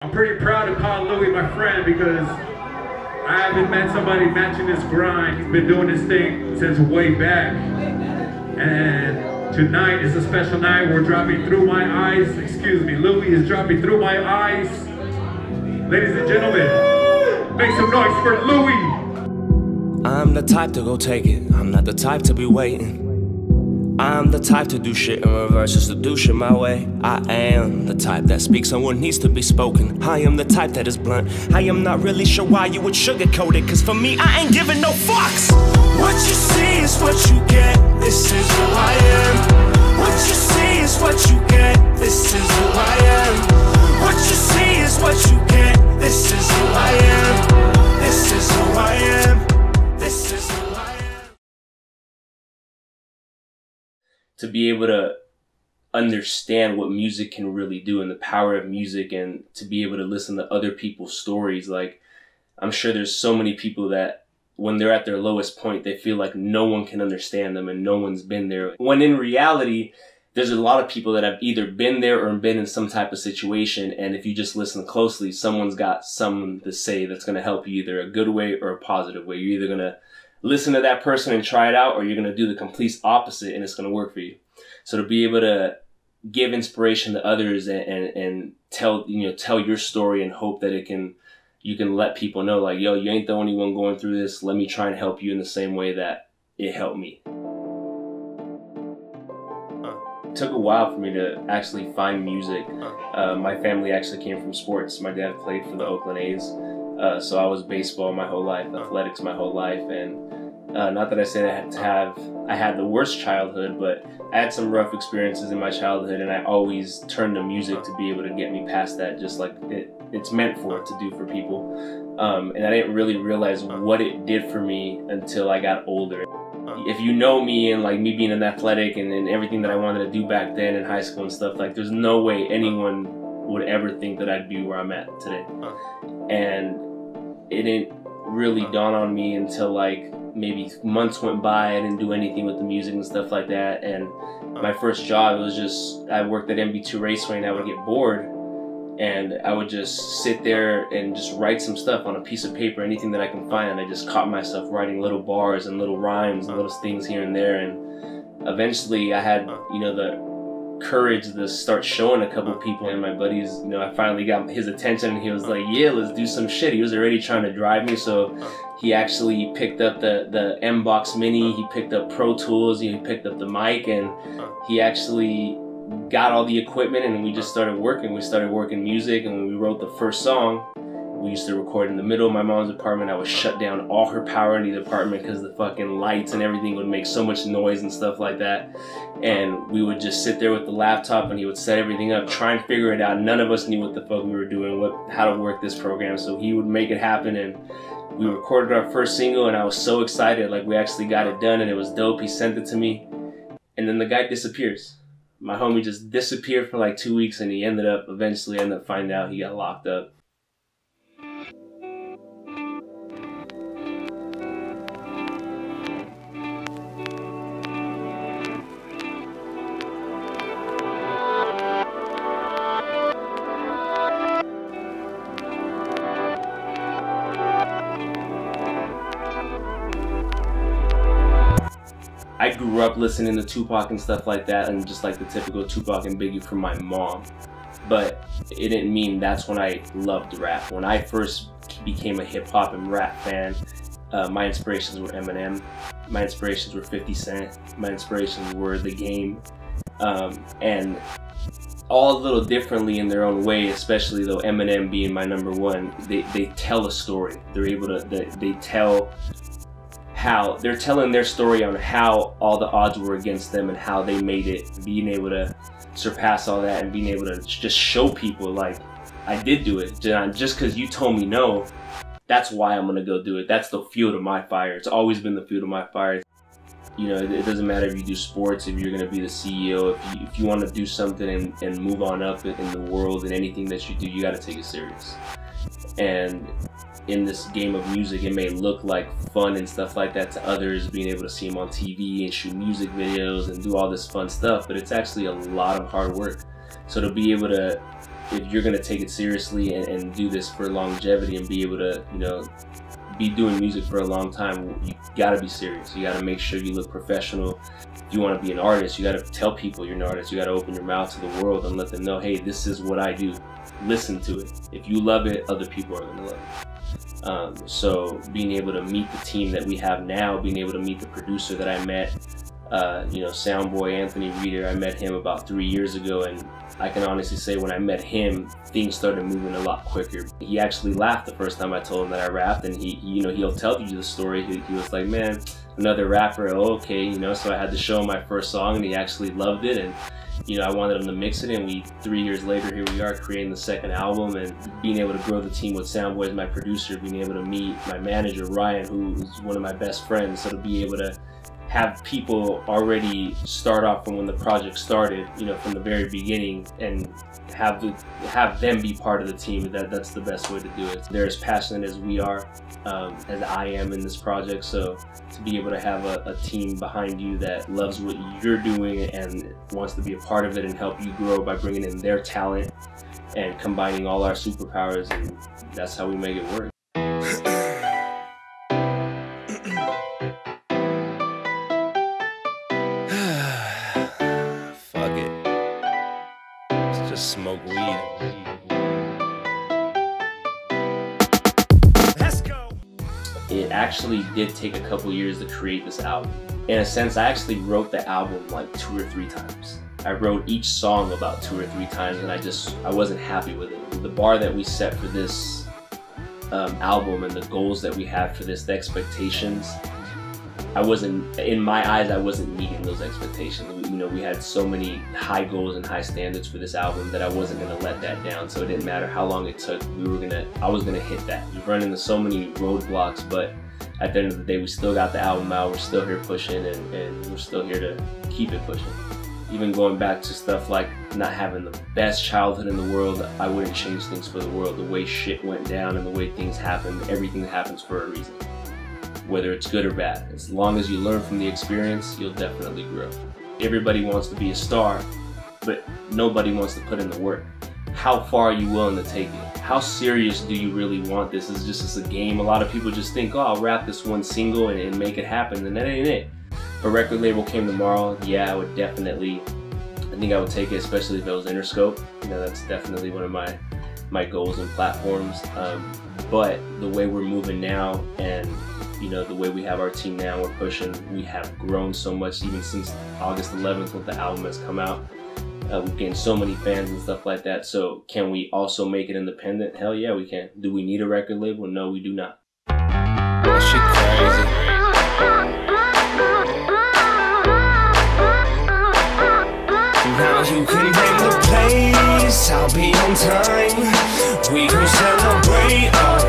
I'm pretty proud to call Lewy my friend because I haven't met somebody matching this grind. He's been doing this thing since way back. And tonight is a special night. We're dropping through my eyes. Excuse me, Lewy is dropping through my eyes. Ladies and gentlemen, make some noise for Lewy. I'm the type to go take it. I'm not the type to be waiting. I'm the type to do shit in reverse just to do shit my way. I am the type that speaks on what needs to be spoken. I am the type that is blunt. I am not really sure why you would sugarcoat it, cause for me I ain't giving no fucks. What you see is what you get. This is who I am. What you see is what you get. This is who I am. What you see is what you get. This is who I am. This is who I am. This is who I am. To be able to understand what music can really do and the power of music, and to be able to listen to other people's stories. Like, I'm sure there's so many people that when they're at their lowest point, they feel like no one can understand them and no one's been there. When in reality, there's a lot of people that have either been there or been in some type of situation. And if you just listen closely, someone's got something to say that's going to help you either a good way or a positive way. You're either going to listen to that person and try it out, or you're going to do the complete opposite and it's going to work for you. So to be able to give inspiration to others and tell your story and hope that you can let people know, like, yo, you ain't the only one going through this. Let me try and help you in the same way that it helped me. It took a while for me to actually find music. My family actually came from sports. My dad played for the Oakland A's. So I was baseball my whole life, athletics my whole life, and not that I said I had the worst childhood, but I had some rough experiences in my childhood, and I always turned to music to be able to get me past that, just like it's meant for it to do for people. And I didn't really realize what it did for me until I got older. If you know me and like me being an athletic and everything that I wanted to do back then in high school and stuff, like there's no way anyone would ever think that I'd be where I'm at today. And it didn't really dawn on me until like maybe months went by. I didn't do anything with the music and stuff like that. And my first job was just, I worked at MB2 Raceway, and I would get bored and I would just sit there and just write some stuff on a piece of paper, anything that I can find. And I just caught myself writing little bars and little rhymes and little things here and there. And eventually I had, the courage to start showing a couple people, and my buddies, I finally got his attention, and he was like, yeah, let's do some shit. He was already trying to drive me, so he actually picked up the M-Box Mini, he picked up Pro Tools, he picked up the mic, and he actually got all the equipment, and we just started working. We started working music, and when we wrote the first song, we used to record in the middle of my mom's apartment. I would shut down all her power in the apartment because the fucking lights and everything would make so much noise and stuff like that. And we would just sit there with the laptop, and he would set everything up, try and figure it out. None of us knew what the fuck we were doing, how to work this program. So he would make it happen, and we recorded our first single, and I was so excited. Like, we actually got it done, and it was dope. He sent it to me, and then the guy disappears. My homie just disappeared for like 2 weeks, and he eventually ended up finding out he got locked up. I grew up listening to Tupac and stuff like that, and just like the typical Tupac and Biggie from my mom. But it didn't mean that's when I loved rap. When I first became a hip hop and rap fan, my inspirations were Eminem, my inspirations were 50 Cent, my inspirations were The Game, and all a little differently in their own way, especially though Eminem being my #1, they tell a story. They're able to, they tell how they're telling their story on how all the odds were against them and how they made it, being able to surpass all that and being able to just show people, like, I did do it. Just because you told me no, that's why I'm gonna go do it. That's the fuel to my fire. It's always been the fuel to my fire. It doesn't matter if you do sports, if you're gonna be the CEO, if you want to do something and move on up in the world, and anything that you do, you gotta take it serious. And in this game of music, it may look like fun and stuff like that to others, being able to see them on TV and shoot music videos and do all this fun stuff, but it's actually a lot of hard work. So to be able to if you're gonna take it seriously and do this for longevity and be able to, you know, be doing music for a long time, you gotta be serious. You gotta make sure you look professional. If you want to be an artist, you gotta tell people you're an artist. You gotta open your mouth to the world and let them know, hey, this is what I do. Listen to it. If you love it, other people are gonna love it. So being able to meet the team that we have now, being able to meet the producer that I met, you know, Soundboy Anthony Reeder, I met him about 3 years ago, and I can honestly say when I met him, things started moving a lot quicker. He actually laughed the first time I told him that I rapped, and he, you know, he'll tell you the story. He was like, man, another rapper, oh, okay, you know, so I had to show him my first song, and he actually loved it, and, you know, I wanted him to mix it, and 3 years later, here we are creating the second album, and being able to grow the team with Soundboy as my producer, being able to meet my manager, Ryan, who's one of my best friends, so to be able to have people already start off from when the project started, you know, from the very beginning, and have them be part of the team. That's the best way to do it. They're as passionate as we are, as I am in this project. So to be able to have a team behind you that loves what you're doing and wants to be a part of it and help you grow by bringing in their talent and combining all our superpowers, and that's how we make it work. Smoke weed. Let's go. It actually did take a couple years to create this album. In a sense, I actually wrote the album like 2 or 3 times. I wrote each song about 2 or 3 times, and I wasn't happy with it. The bar that we set for this album and the goals that we had for this, the expectations, in my eyes, I wasn't meeting those expectations. You know, we had so many high goals and high standards for this album that I wasn't gonna let that down. So it didn't matter how long it took, I was gonna hit that. We've run into so many roadblocks, but at the end of the day, we still got the album out. We're still here pushing, and we're still here to keep it pushing. Even going back to stuff like not having the best childhood in the world, I wouldn't change things for the world. The way shit went down and the way things happened, everything happens for a reason. Whether it's good or bad. As long as you learn from the experience, you'll definitely grow. Everybody wants to be a star, but nobody wants to put in the work. How far are you willing to take it? How serious do you really want this? Is this just a game? A lot of people just think, oh, I'll rap this one single and make it happen, and that ain't it. If a record label came tomorrow, yeah, I would definitely, I think I would take it, especially if it was Interscope. You know, that's definitely one of my goals and platforms. But the way we're moving now, and you know, the way we have our team now, we're pushing, we have grown so much even since August 11th when the album has come out. We've gained so many fans and stuff like that. So can we also make it independent? Hell yeah, we can. Do we need a record label? No, we do not. Well, she crazy. Now you can name the place, I'll be on time. We can celebrate all